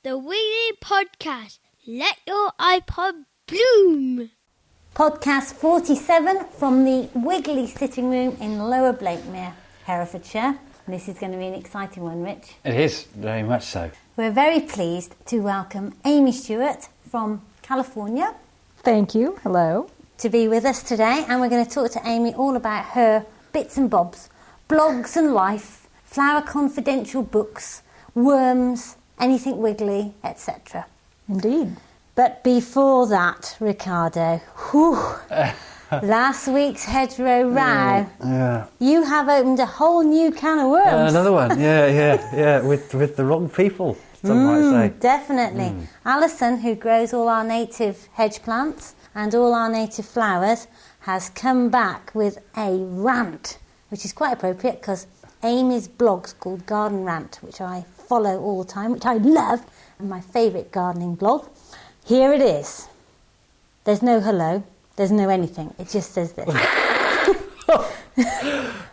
the Wiggly Podcast. Let your iPod bloom. Podcast 47 from the Wiggly sitting room in Lower Blakemere, Herefordshire. This is going to be an exciting one, Rich. It is, very much so. We're very pleased to welcome Amy Stewart from California. Thank you. Hello. To be with us today, and we're going to talk to Amy all about her bits and bobs, blogs and life, flower confidential books, worms, anything wiggly, etc. Indeed. But before that, Ricardo, last week's hedgerow row, you have opened a whole new can of worms. Another one, yeah, with the wrong people, some might say. Definitely. Alison, who grows all our native hedge plants and all our native flowers, has come back with a rant, which is quite appropriate because Amy's blog's called Garden Rant, which I follow all the time, which I love, and my favourite gardening blog. Here it is. There's no hello, there's no anything, it just says this.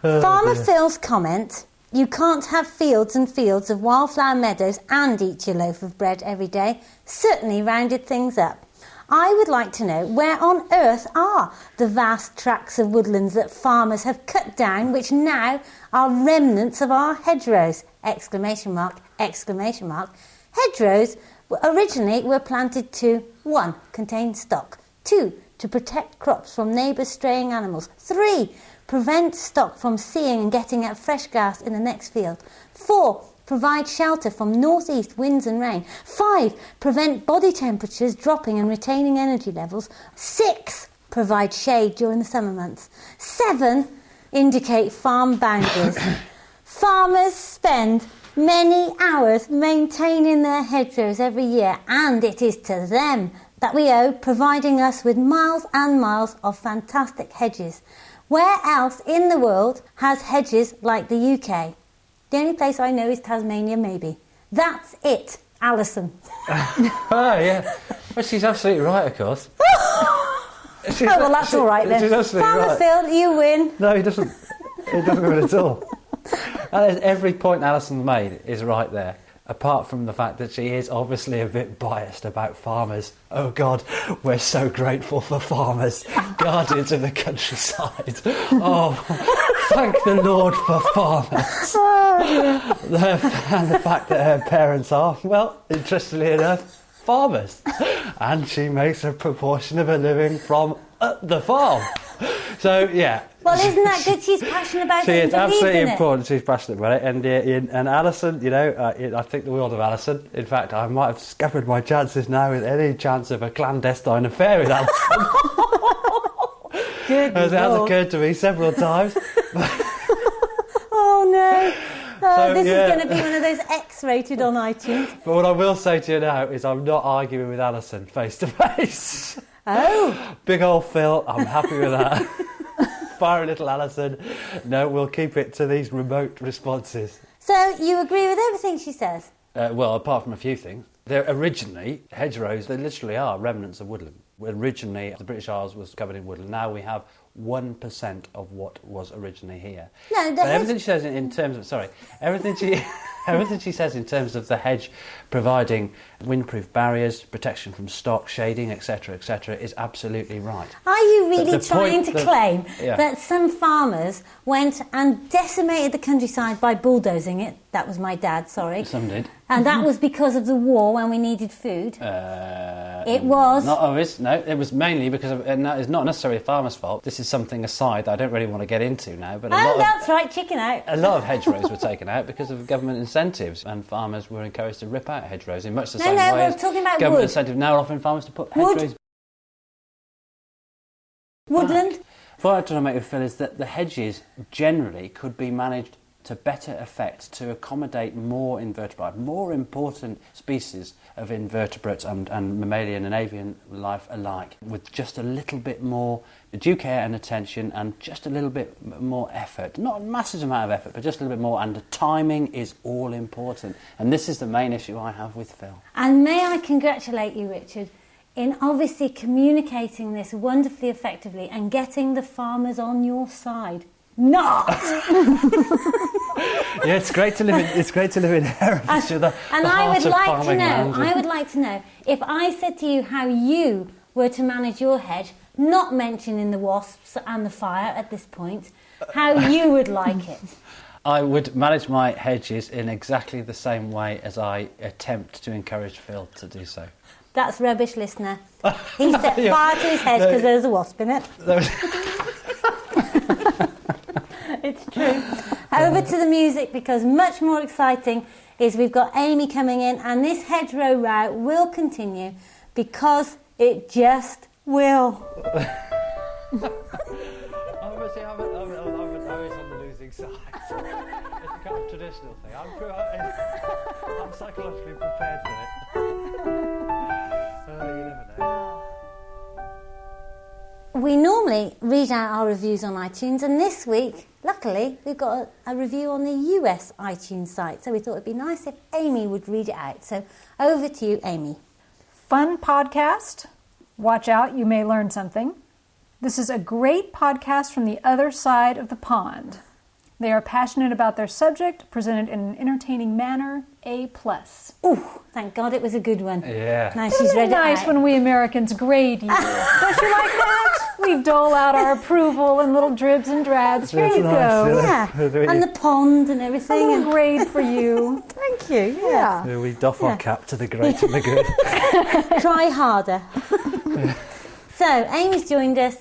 Farmer Phil's comment, you can't have fields and fields of wildflower meadows and eat your loaf of bread every day, certainly rounded things up. I would like to know where on earth are the vast tracts of woodlands that farmers have cut down, which now are remnants of our hedgerows! ! Hedgerows originally were planted to 1. Contain stock, 2. To protect crops from neighbours' straying animals, 3. Prevent stock from seeing and getting at fresh grass in the next field, 4. Provide shelter from northeast winds and rain, 5. Prevent body temperatures dropping and retaining energy levels, 6. Provide shade during the summer months, 7. Indicate farm boundaries. Farmers spend many hours maintaining their hedgerows every year, and it is to them that we owe providing us with miles and miles of fantastic hedges. Where else in the world has hedges like the UK? The only place I know is Tasmania, maybe. That's it, Alison. Oh, yeah. Well, she's absolutely right, of course. Well, that's all right then. She's absolutely Farmer right. Phil, you win. No, he doesn't. He doesn't win at all. And every point Alison made is right there, apart from the fact that she is obviously a bit biased about farmers. Oh God, we're so grateful for farmers, guardians of the countryside. Oh, thank the Lord for farmers. And the fact that her parents are, well, interestingly enough, farmers. And she makes a proportion of her living from the farm. So, yeah. Well, isn't that good? She's passionate about it. She is absolutely in important. She's passionate about it. And Alison, you know, I think the world of Alison. In fact, I might have scuppered my chances now with any chance of a clandestine affair with Alison. Good As it has occurred to me several times. Oh, no. So, this yeah. is going to be one of those X-rated on iTunes. But what I will say to you now is I'm not arguing with Alison face to face. Oh. Big old Phil, I'm happy with that. Fiery little Alison. No, we'll keep it to these remote responses. So you agree with everything she says? Well, apart from a few things. They're originally, hedgerows, they literally are remnants of woodland. Originally, the British Isles was covered in woodland. Now we have 1% of what was originally here. No, But everything she says in terms of, everything she says in terms of the hedge providing windproof barriers, protection from stock, shading, etc., is absolutely right. Are you really The trying point to claim Yeah. that some farmers went and decimated the countryside by bulldozing it? That was my dad, sorry. Some did. And that was because of the war when we needed food? It was. Not always, no. It was mainly because of, and that is not necessarily a farmer's fault. This is something aside that I don't really want to get into now. But That's right, chicken out. A lot of hedgerows were taken out because of government incentives, and farmers were encouraged to rip out hedgerows in much the same way we're as talking about government wood. incentives now are offering farmers to put Wood. hedgerows. Woodland? What I'm trying to make you feel is that the hedges generally could be managed to better effect to accommodate more invertebrate, more important species of invertebrates and mammalian and avian life alike, with just a little bit more due care and attention and just a little bit more effort. Not a massive amount of effort, but just a little bit more, and the timing is all important. And this is the main issue I have with Phil. And may I congratulate you, Richard, in obviously communicating this wonderfully effectively and getting the farmers on your side. Not! Yeah, it's great to live in Herefordshire. And I would like to know if I said to you how you were to manage your hedge, not mentioning the wasps and the fire at this point, how you would like it. I would manage my hedges in exactly the same way as I attempt to encourage Phil to do so. That's rubbish, listener. He set fire to his hedge because there's a wasp in it. It's true. Over to the music, because much more exciting is we've got Amy coming in, and this hedgerow route will continue because it just will. Obviously, I was on the losing side. It's a kind of traditional thing. I'm psychologically prepared for it. You never know. We normally read out our reviews on iTunes, and this week, luckily, we've got a review on the US iTunes site, so we thought it'd be nice if Amy would read it out. So over to you, Amy. Fun podcast. Watch out, you may learn something. This is a great podcast from the other side of the pond. They are passionate about their subject, presented in an entertaining manner. A+. Ooh, thank God it was a good one. Yeah. Now she's read it Nice out. when we Americans grade you. Don't you like that? We dole out our approval in little dribs and drabs. Here you go. Yeah, and the pond and everything. A little grade for you. Thank you. Yeah. We doff our cap to the great and the good. Try harder. So, Amy's joined us,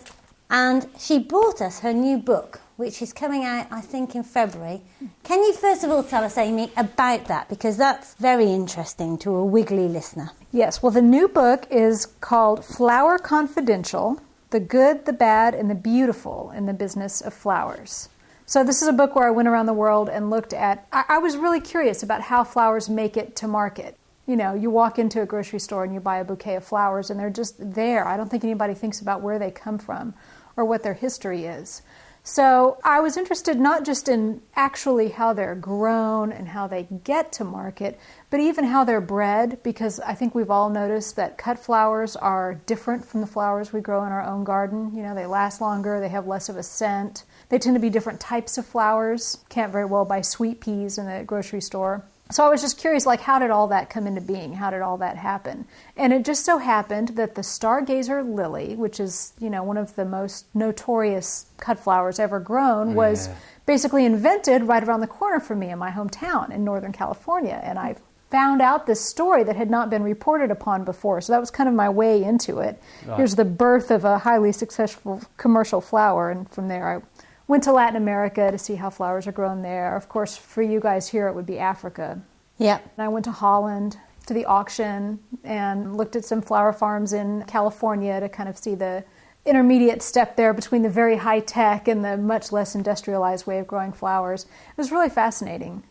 and she brought us her new book, which is coming out, I think, in February. Can you first of all tell us, Amy, about that? Because that's very interesting to a Wiggly listener. Yes, well, the new book is called Flower Confidential, The Good, the Bad, and the Beautiful in the Business of Flowers. So this is a book where I went around the world and looked at, I was really curious about how flowers make it to market. You know, you walk into a grocery store and you buy a bouquet of flowers and they're just there. I don't think anybody thinks about where they come from or what their history is. So I was interested not just in actually how they're grown and how they get to market, but even how they're bred, because I think we've all noticed that cut flowers are different from the flowers we grow in our own garden. You know, they last longer, they have less of a scent. They tend to be different types of flowers. Can't very well buy sweet peas in the grocery store. So I was just curious, like, how did all that come into being? How did all that happen? And it just so happened that the stargazer lily, which is, you know, one of the most notorious cut flowers ever grown, was basically invented right around the corner from me in my hometown in Northern California. And I found out this story that had not been reported upon before. So that was kind of my way into it. Right. Here's the birth of a highly successful commercial flower. And from there, I went to Latin America to see how flowers are grown there. Of course, for you guys here, it would be Africa. Yeah. And I went to Holland to the auction and looked at some flower farms in California to kind of see the intermediate step there between the very high-tech and the much less industrialized way of growing flowers. It was really fascinating.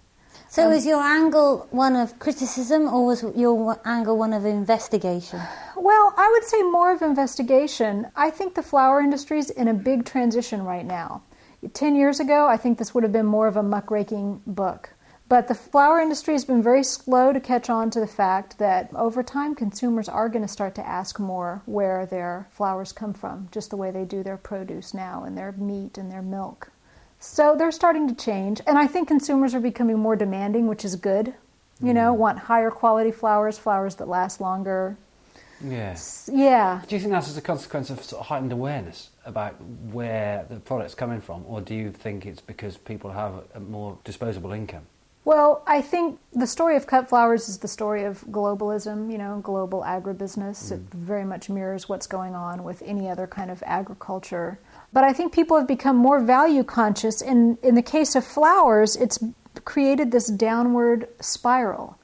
So was your angle one of criticism, or was your angle one of investigation? Well, I would say more of investigation. I think the flower industry is in a big transition right now. 10 years ago, I think this would have been more of a muckraking book. But the flower industry has been very slow to catch on to the fact that over time, consumers are going to start to ask more where their flowers come from, just the way they do their produce now and their meat and their milk. So they're starting to change. And I think consumers are becoming more demanding, which is good. You know, want higher quality flowers, flowers that last longer. Yeah. Yeah. Do you think that's as a consequence of sort of heightened awareness about where the product's coming from, or do you think it's because people have a more disposable income? Well, I think the story of cut flowers is the story of globalism, you know, global agribusiness. It very much mirrors what's going on with any other kind of agriculture. But I think people have become more value conscious. In the case of flowers, it's created this downward spiral.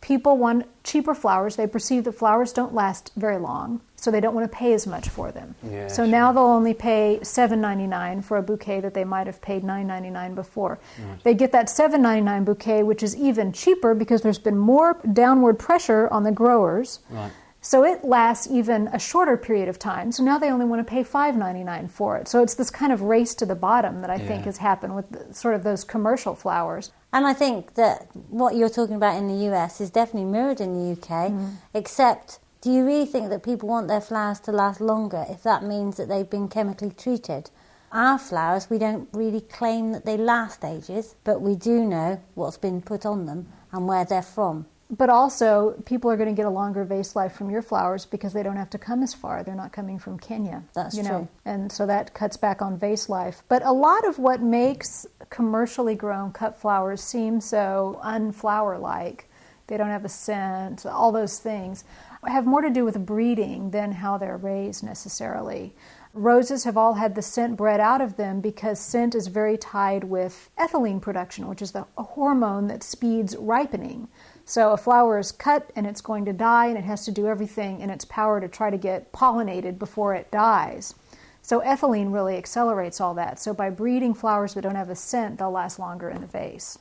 People want cheaper flowers. They perceive that flowers don't last very long, so they don't want to pay as much for them. Yeah, so now they'll only pay $7.99 for a bouquet that they might have paid $9.99 before. Right. They get that $7.99 bouquet, which is even cheaper because there's been more downward pressure on the growers. Right. So it lasts even a shorter period of time. So now they only want to pay $5.99 for it. So it's this kind of race to the bottom that I think has happened with sort of those commercial flowers. And I think that what you're talking about in the US is definitely mirrored in the UK, except do you really think that people want their flowers to last longer if that means that they've been chemically treated? our flowers, we don't really claim that they last ages, but we do know what's been put on them and where they're from. But also, people are going to get a longer vase life from your flowers because they don't have to come as far. They're not coming from Kenya. That's true. true. And so that cuts back on vase life. But a lot of what makes commercially grown cut flowers seem so unflower-like, they don't have a scent, all those things, have more to do with breeding than how they're raised necessarily. Roses have all had the scent bred out of them because scent is very tied with ethylene production, which is a hormone that speeds ripening. So a flower is cut and it's going to die, and it has to do everything in its power to try to get pollinated before it dies. So ethylene really accelerates all that. So by breeding flowers that don't have a scent, they'll last longer in the vase.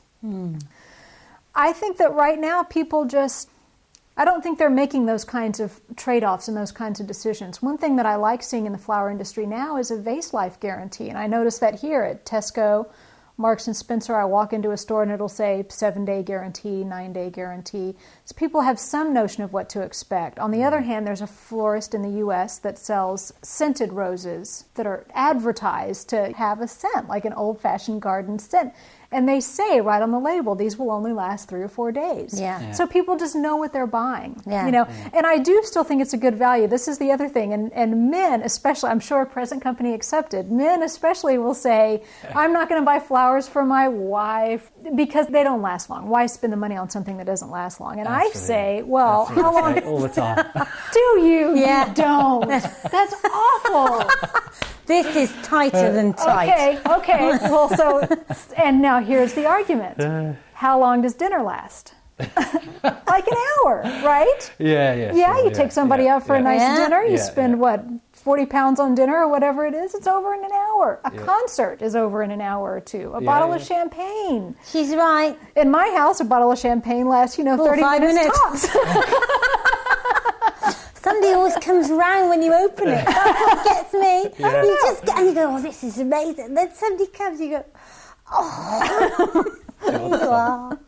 I think that right now people I don't think they're making those kinds of trade-offs and those kinds of decisions. One thing that I like seeing in the flower industry now is a vase life guarantee. And I notice that here at Tesco, Marks and Spencer, I walk into a store and it'll say 7-day guarantee, 9-day guarantee. So people have some notion of what to expect. On the other hand, there's a florist in the U.S. that sells scented roses that are advertised to have a scent, like an old-fashioned garden scent. And they say right on the label, these will only last 3 or 4 days. Yeah. So people just know what they're buying. Yeah. And I do still think it's a good value. This is the other thing. And men, especially, I'm sure present company accepted, men especially will say, I'm not going to buy flowers for my wife because they don't last long. Why spend the money on something that doesn't last long? And I say, well, how long? All the time. Do you? Yeah. You don't. That's awful. This is tighter than tight. Okay. Well, and now here's the argument. How long does dinner last? Like an hour, right? Yeah. Yeah, Sure, you take somebody out for a nice Yeah. dinner, you Yeah, spend, yeah. 40 pounds on dinner or whatever it is, it's over in an hour. A concert is over in an hour or two. A bottle of champagne. She's right. In my house, a bottle of champagne lasts, 30 5 minutes tops. Somebody always comes round when you open it. That's what gets me. Yeah. You just get, and you go, oh, this is amazing. Then somebody comes, you go, oh, there you are.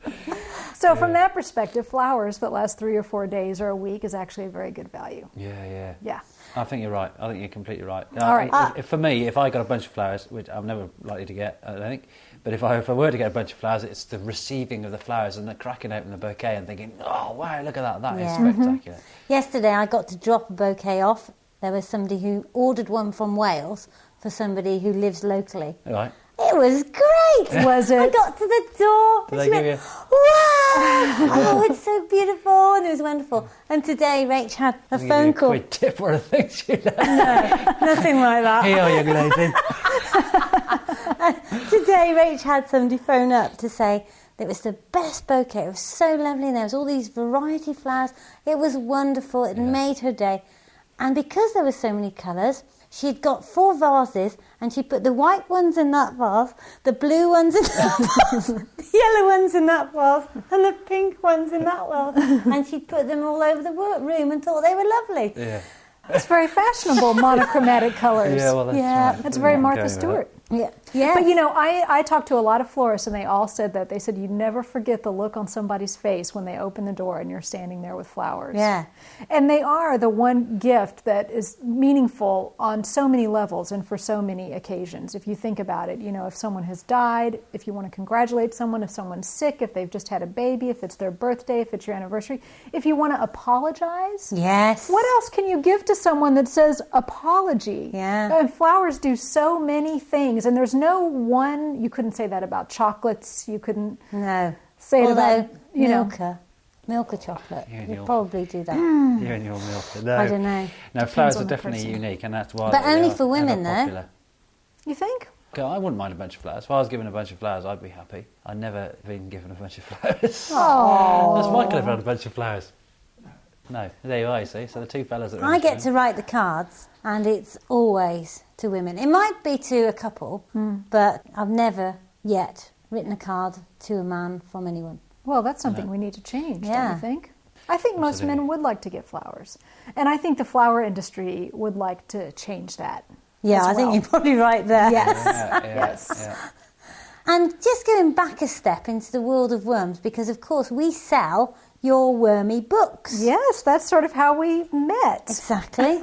So from that perspective, flowers that last 3 or 4 days or a week is actually a very good value. Yeah. Yeah. I think you're right. I think you're completely right. All right. For me, if I got a bunch of flowers, which I'm never likely to get, I don't think, but if I were to get a bunch of flowers, it's the receiving of the flowers and the cracking open the bouquet and thinking, oh, wow, look at that. That is spectacular. Yesterday I got to drop a bouquet off. There was somebody who ordered one from Wales for somebody who lives locally. All right. It was great. Was it? I got to the door. Did and they she give went, you- wow! Oh, it's so beautiful, and it was wonderful. And today, Rach had a Give you phone call. Quid tip or a thing. Nothing like that. Here, young lady. Today, Rach had somebody phone up to say that it was the best bouquet. It was so lovely, and there was all these variety flowers. It was wonderful. It made her day. And because there were so many colours, she'd got 4 vases, and she put the white ones in that vase, the blue ones in that vase, the yellow ones in that vase, and the pink ones in that vase. And she'd put them all over the room and thought they were lovely. Yeah. It's very fashionable, monochromatic colors. Yeah, well, that's right. That's very I'm Martha going with that. Stewart. Yeah. But I talked to a lot of florists, and they all said that. They said you never forget the look on somebody's face when they open the door and you're standing there with flowers. Yeah. And they are the one gift that is meaningful on so many levels and for so many occasions. If you think about it, if someone has died, if you want to congratulate someone, if someone's sick, if they've just had a baby, if it's their birthday, if it's your anniversary, if you want to apologize. Yes. What else can you give to someone that says apology? Yeah. And flowers do so many things, and there's no one. You couldn't say that about chocolates. You couldn't say it about Milka chocolate. Yeah, You'd probably do that. You and your milk. No. I don't know. No, flowers on are the definitely person. unique, and that's why. But they only are for women, ever though. popular. You think? Okay, I wouldn't mind a bunch of flowers. If I was given a bunch of flowers, I'd be happy. I've never been given a bunch of flowers. Oh. Does Michael ever had a bunch of flowers? No. There you are, you see. So the 2 fellas that are I in get the to write the cards, and it's always to women. It might be to a couple, but I've never yet written a card to a man from anyone. Well, that's something we need to change, don't Yeah. you think? I think most Absolutely. men would like to get flowers. And I think the flower industry would like to change that. Yeah, as I think well. you're probably right there. Yes. Yes. Yes. And just going back a step into the world of worms, because of course we sell your wormy books. Yes, that's sort of how we met. Exactly.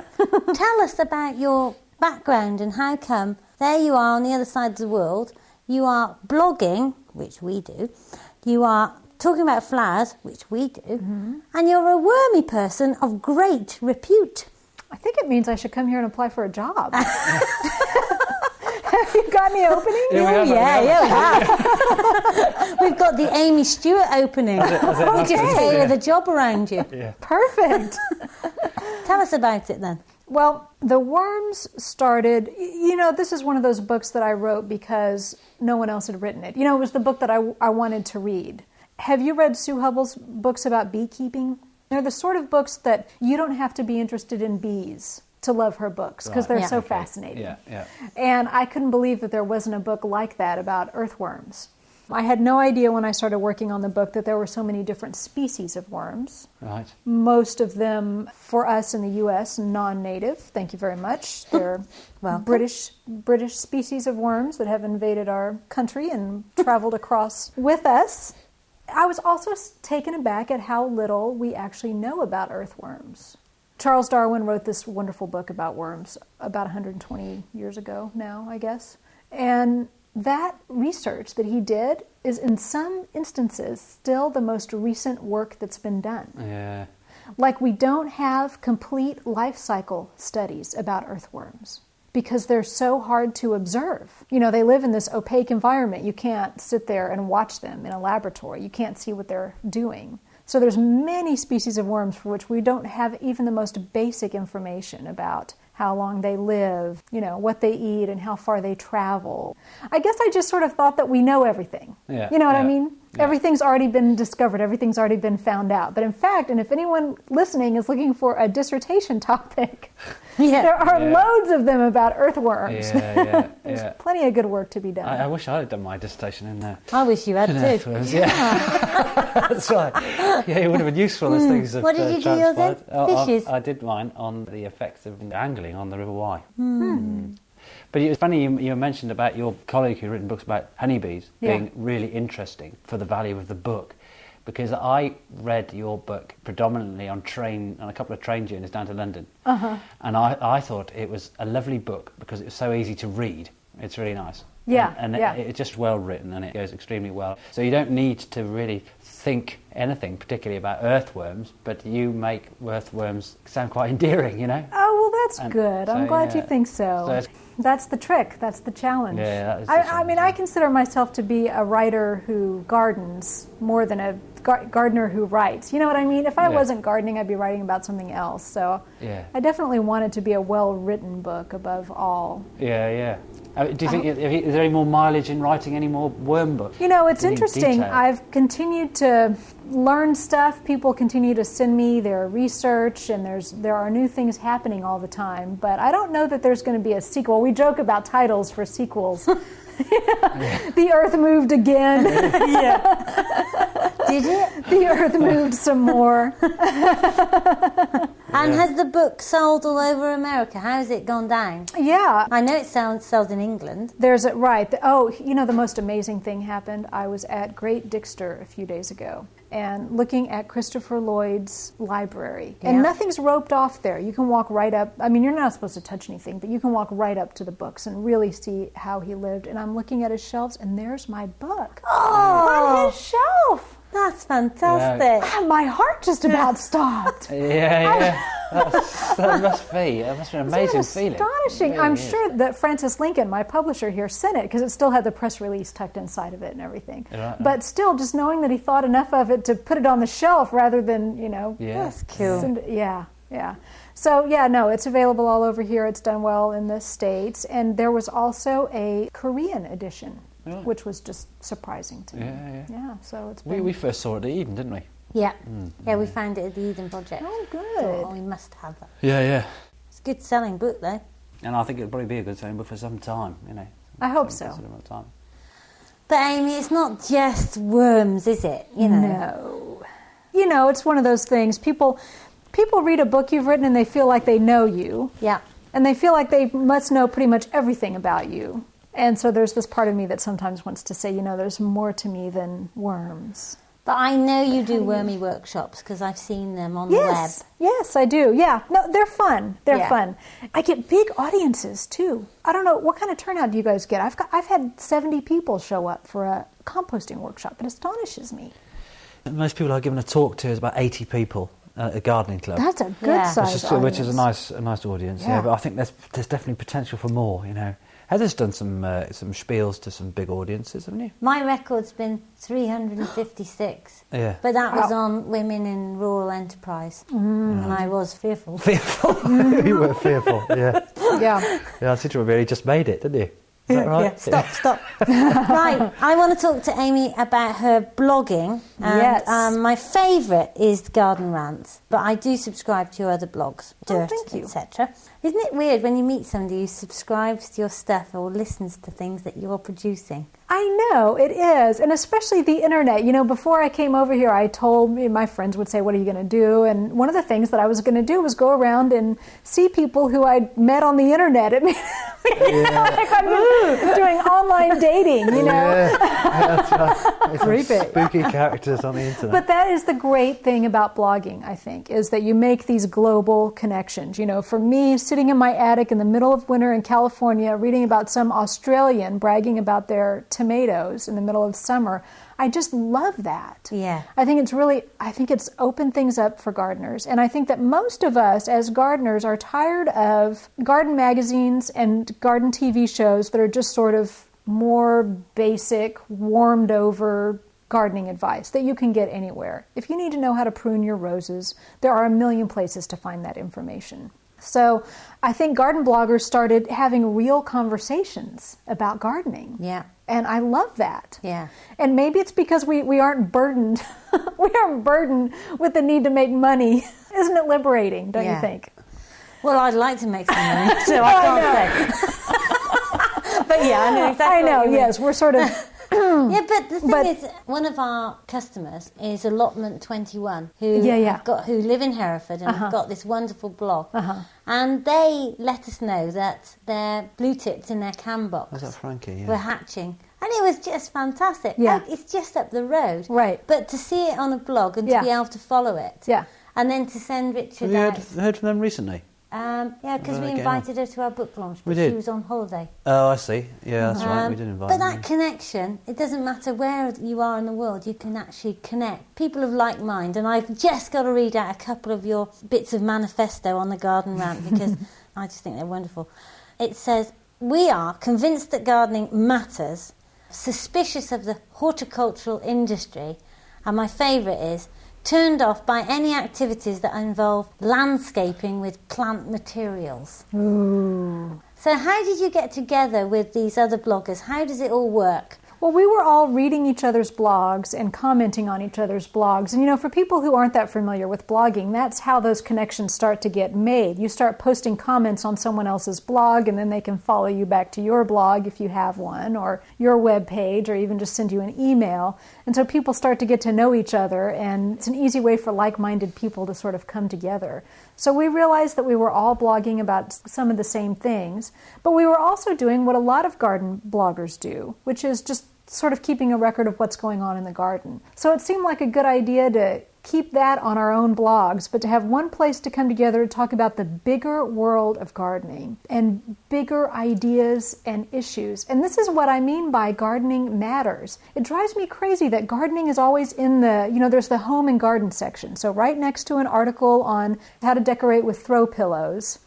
Tell us about your background and how come There you are on the other side of the world. You are blogging, which we do. You are talking about flowers, which we do. And you're a wormy person of great repute. I think it means I should come here and apply for a job. Have you got any openings? Yeah. We've got the Amy Stewart opening. We just tailor the job around you. Yeah. Perfect. Tell us about it then. Well, The Worms started, this is one of those books that I wrote because no one else had written it. It was the book that I wanted to read. Have you read Sue Hubbell's books about beekeeping? They're the sort of books that you don't have to be interested in bees to love her books because they're so fascinating. Yeah. And I couldn't believe that there wasn't a book like that about earthworms. I had no idea when I started working on the book that there were so many different species of worms. Right. Most of them, for us in the U.S., non-native. Thank you very much. They're British species of worms that have invaded our country and traveled across with us. I was also taken aback at how little we actually know about earthworms. Charles Darwin wrote this wonderful book about worms about 120 years ago now, I guess. And that research that he did is in some instances still the most recent work that's been done. Yeah. Like we don't have complete life cycle studies about earthworms because they're so hard to observe. They live in this opaque environment. You can't sit there and watch them in a laboratory. You can't see what they're doing. So there's many species of worms for which we don't have even the most basic information about how long they live, what they eat and how far they travel. I guess I just sort of thought that we know everything. Yeah, you know what I mean? Yeah. Everything's already been discovered. Everything's already been found out. But in fact, and if anyone listening is looking for a dissertation topic, there are loads of them about earthworms. There's plenty of good work to be done. I wish I had done my dissertation in there. I wish you had too. Earthworms, That's right. Yeah, it would have been useful as things have What did you do yours in? Fishes? I did mine on the effects of angling on the River Wye. But it was funny you mentioned about your colleague who'd written books about honeybees being really interesting for the value of the book, because I read your book predominantly on a couple of train journeys down to London, and I thought it was a lovely book because it was so easy to read. It's really nice. It's just well written and it goes extremely well. So you don't need to really think anything particularly about earthworms, but you make earthworms sound quite endearing, Oh, well, that's good. I'm glad you think so. That's the trick. That's the challenge. Yeah, that is I mean, I consider myself to be a writer who gardens more than a gardener who writes. You know what I mean? If I wasn't gardening, I'd be writing about something else. So I definitely want it to be a well-written book above all. Yeah. Do you think, is there any more mileage in writing any more worm books? It's interesting. Detail? I've continued to learn stuff. People continue to send me their research, and there are new things happening all the time. But I don't know that there's going to be a sequel. We joke about titles for sequels. The Earth moved again. Did it? The Earth moved some more. And has the book sold all over America? How has it gone down? Yeah. I know it sells in England. The most amazing thing happened. I was at Great Dixter a few days ago and looking at Christopher Lloyd's library. And nothing's roped off there. You can walk right up. I mean, you're not supposed to touch anything, but you can walk right up to the books and really see how he lived. And I'm looking at his shelves, and there's my book on his shelf. That's fantastic. My heart just about stopped. That must be an amazing feeling. Astonishing. I'm sure that Francis Lincoln, my publisher here, sent it because it still had the press release tucked inside of it and everything. But still, just knowing that he thought enough of it to put it on the shelf rather than, That's cool. Yeah. So, it's available all over here. It's done well in the States. And there was also a Korean edition. Really? Which was just surprising to me. Yeah. So it's been... We first saw it at Eden, didn't we? Yeah. Yeah, we found it at the Eden Project. Oh, good. We must have that. Yeah. It's a good selling book, though. And I think it'll probably be a good selling book for some time, I hope so. Time. But Amy, it's not just worms, is it? No. It's one of those things. People read a book you've written and they feel like they know you. Yeah. And they feel like they must know pretty much everything about you. And so there's this part of me that sometimes wants to say, there's more to me than worms. But I know you do wormy workshops because I've seen them on the web. Yes, I do. Yeah. No, they're fun. They're Yeah. fun. I get big audiences too. I don't know, what kind of turnout do you guys get? I've had 70 people show up for a composting workshop. It astonishes me. Most people I've given a talk to is about 80 people at a gardening club. That's a good Yeah. size which is a audience. nice audience. Yeah. Yeah, but I think there's definitely potential for more. You know, Heather's done some spiels to some big audiences, haven't you? My record's been 356. Yeah. But that was Wow. on women in rural enterprise. And I was fearful. Fearful. You were fearful. Yeah. Yeah. Yeah. I seem to remember you just made it, didn't you? Is that right? Yeah, stop. Right, I want to talk to Amy about her blogging. And, Yes. my favourite is Garden Rants, but I do subscribe to your other blogs, Dirt, thank you. etc. Isn't it weird when you meet somebody who subscribes to your stuff or listens to things that you're producing? I know, it is. And especially the internet. You know, before I came over here, I told my friends would say, what are you going to do? And one of the things that I was going to do was go around and see people who I'd met on the internet. It made it sound like I'm doing online dating, you know? Yeah, that's right. There's some Creepy. spooky characters on the internet. But that is the great thing about blogging, I think, is that you make these global connections. You know, for me, sitting in my attic in the middle of winter in California, reading about some Australian bragging about their tomatoes in the middle of summer, I just love that. Yeah. I think it's opened things up for gardeners. And I think that most of us as gardeners are tired of garden magazines and garden TV shows that are just sort of more basic, warmed over gardening advice that you can get anywhere. If you need to know how to prune your roses, there are a million places to find that information. So I think garden bloggers started having real conversations about gardening. Yeah. And I love that. Yeah. And maybe it's because we aren't burdened we aren't burdened with the need to make money. Isn't it liberating, don't you Yeah. think? Well, I'd like to make some money, so I can't say. But yeah, I know exactly I know, what you mean. yes, we're sort of Yeah, but the thing But- is, one of our customers is Allotment 21, who Yeah. who live in Hereford and have got this wonderful blog, and they let us know that their blue tips in their cam box Was that Frankie? were Yeah. hatching, and it was just fantastic. Yeah. Like, it's just up the road, Right. But to see it on a blog and Yeah. to be able to follow it, Yeah. and then to send Richard Have out. you heard from them recently? Yeah, because we Getting invited her to our book launch, but We did. she was on holiday. Oh, I see. Yeah, that's right. We did invite But them. that connection, it doesn't matter where you are in the world, you can actually connect. People of like mind, and I've just got to read out a couple of your bits of manifesto on the Garden Rant because I just think they're wonderful. It says, we are convinced that gardening matters, suspicious of the horticultural industry, and my favourite is, turned off by any activities that involve landscaping with plant materials. Ooh. So how did you get together with these other bloggers? How does it all work? Well, we were all reading each other's blogs and commenting on each other's blogs. And, you know, for people who aren't that familiar with blogging, that's how those connections start to get made. You start posting comments on someone else's blog, and then they can follow you back to your blog if you have one, or your web page, or even just send you an email. And so people start to get to know each other, and it's an easy way for like-minded people to sort of come together. So we realized that we were all blogging about some of the same things, but we were also doing what a lot of garden bloggers do, which is just sort of keeping a record of what's going on in the garden. So it seemed like a good idea to keep that on our own blogs, but to have one place to come together to talk about the bigger world of gardening and bigger ideas and issues. And this is what I mean by gardening matters. It drives me crazy that gardening is always in the, you know, there's the home and garden section. So right next to an article on how to decorate with throw pillows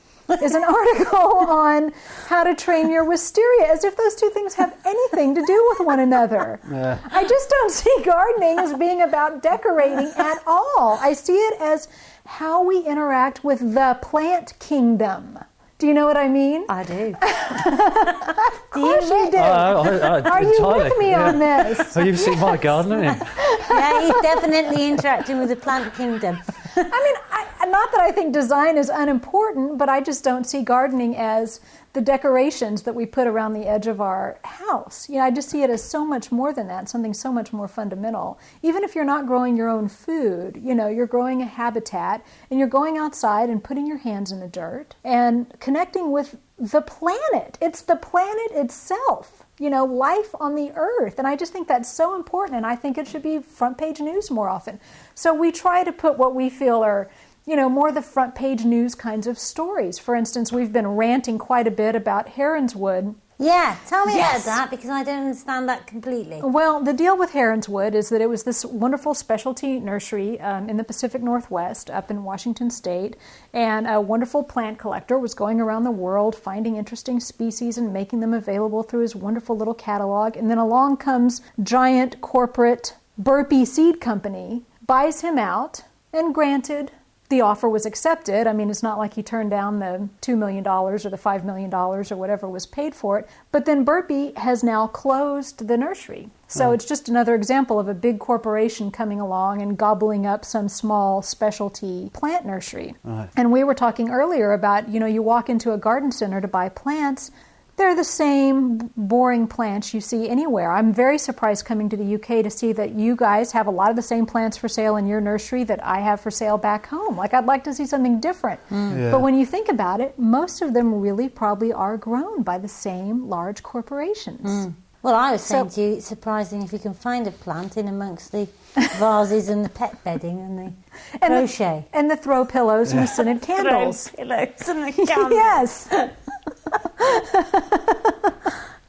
is an article on how to train your wisteria, as if those two things have anything to do with one another. Yeah. I just don't see gardening as being about decorating at all. I see it as how we interact with the plant kingdom. Do you know what I mean? I do. Of course you do. Are you with me on this? Oh, you've seen my garden, haven't you? Yeah, he's definitely interacting with the plant kingdom. I mean, not that I think design is unimportant, but I just don't see gardening as the decorations that we put around the edge of our house. You know, I just see it as so much more than that, something so much more fundamental. Even if you're not growing your own food, you know, you're growing a habitat and you're going outside and putting your hands in the dirt and connecting with the planet. It's the planet itself, life on the earth. And I just think that's so important, and I think it should be front page news more often. So we try to put what we feel are, more the front page news kinds of stories. For instance, we've been ranting quite a bit about Heronswood. Yeah, tell me Yes. about that, because I don't understand that completely. Well, the deal with Heronswood is that it was this wonderful specialty nursery in the Pacific Northwest up in Washington State, and a wonderful plant collector was going around the world finding interesting species and making them available through his wonderful little catalog. And then along comes giant corporate Burpee Seed Company, buys him out, and granted, the offer was accepted. I mean, it's not like he turned down the $2 million or the $5 million or whatever was paid for it. But then Burpee has now closed the nursery. So it's just another example of a big corporation coming along and gobbling up some small specialty plant nursery. Right. And we were talking earlier about, you walk into a garden center to buy plants. They're the same boring plants you see anywhere. I'm very surprised coming to the UK to see that you guys have a lot of the same plants for sale in your nursery that I have for sale back home. Like, I'd like to see something different. Yeah. But when you think about it, most of them really probably are grown by the same large corporations. Well, I was saying to you, it's surprising if you can find a plant in amongst the vases and the pet bedding and the crochet. And the throw pillows and the scented candles. Pillows and the candles. Yes.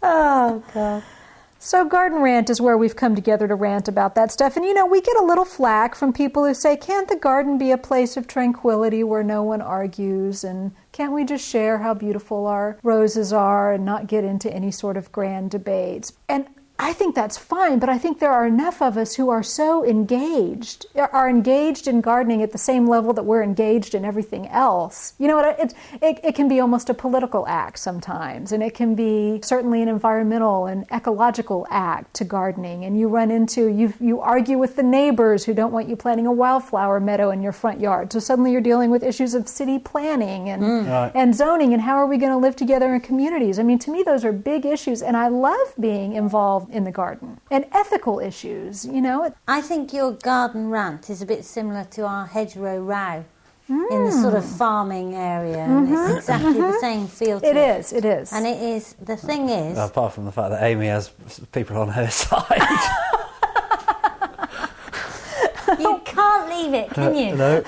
Oh, God. So Garden Rant is where we've come together to rant about that stuff. And, we get a little flack from people who say, can't the garden be a place of tranquility where no one argues? And can't we just share how beautiful our roses are and not get into any sort of grand debates? And I think that's fine, but I think there are enough of us who are so engaged in gardening at the same level that we're engaged in everything else. You know what? It can be almost a political act sometimes, and it can be certainly an environmental and ecological act to gardening. And you run into, you argue with the neighbors who don't want you planting a wildflower meadow in your front yard. So suddenly you're dealing with issues of city planning and zoning, and how are we going to live together in communities? I mean, to me, those are big issues, and I love being involved in the garden. And ethical issues, I think your garden rant is a bit similar to our hedgerow row in the sort of farming area. And it's exactly the same feel to it. It is. And it is, the thing is... Apart from the fact that Amy has people on her side. You can't leave it, can you? No.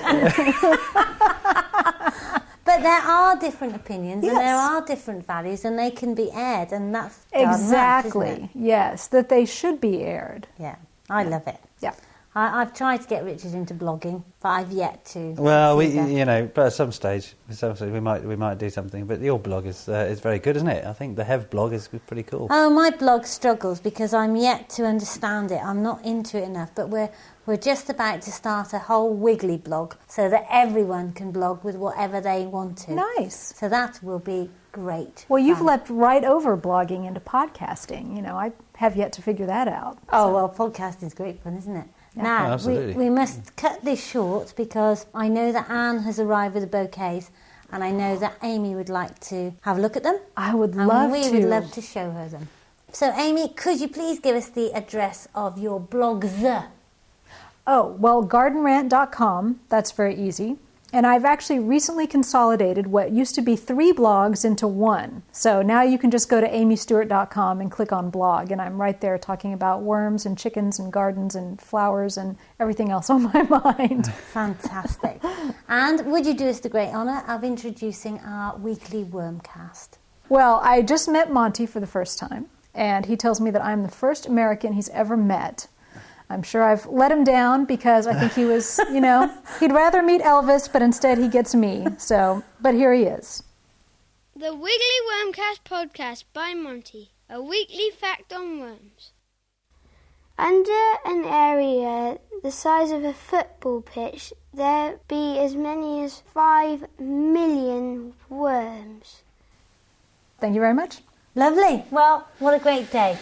But there are different opinions and Yes. there are different values, and they can be aired, and that's garden rant, Exactly. isn't it? Yes, that they should be aired. Yeah, I love it. Yeah. I've tried to get Richard into blogging, but I've yet to. Well, succeed there. but at some stage we might do something. But your blog is very good, isn't it? I think the Hev blog is pretty cool. Oh, my blog struggles because I'm yet to understand it. I'm not into it enough. But we're just about to start a whole Wiggly blog so that everyone can blog with whatever they want to. Nice. So that will be great. Well, you've fun. leapt right over blogging into podcasting. I have yet to figure that out. Oh, well, podcasting's great fun, isn't it? Oh, Now, absolutely. we must cut this short because I know that Anne has arrived with the bouquets, and I know that Amy would like to have a look at them. I would And love we to. would love to show her them. So, Amy, could you please give us the address of your blogs? Oh, well, gardenrant.com. That's very easy. And I've actually recently consolidated what used to be 3 blogs into one. So now you can just go to amystewart.com and click on blog, and I'm right there talking about worms and chickens and gardens and flowers and everything else on my mind. Fantastic. And would you do us the great honour of introducing our weekly Wormcast? Well, I just met Monty for the first time, and he tells me that I'm the first American he's ever met. I'm sure I've let him down because I think he was, he'd rather meet Elvis, but instead he gets me. So, but here he is. The Wiggly Wormcast podcast by Monty, a weekly fact on worms. Under an area the size of a football pitch, there be as many as 5 million worms. Thank you very much. Lovely. Well, what a great day.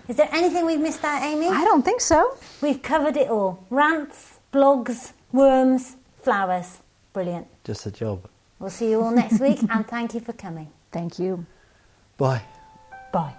Is there anything we've missed out, Amy? I don't think so. We've covered it all. Rants, blogs, worms, flowers. Brilliant. Just a job. We'll see you all next week, and thank you for coming. Thank you. Bye. Bye.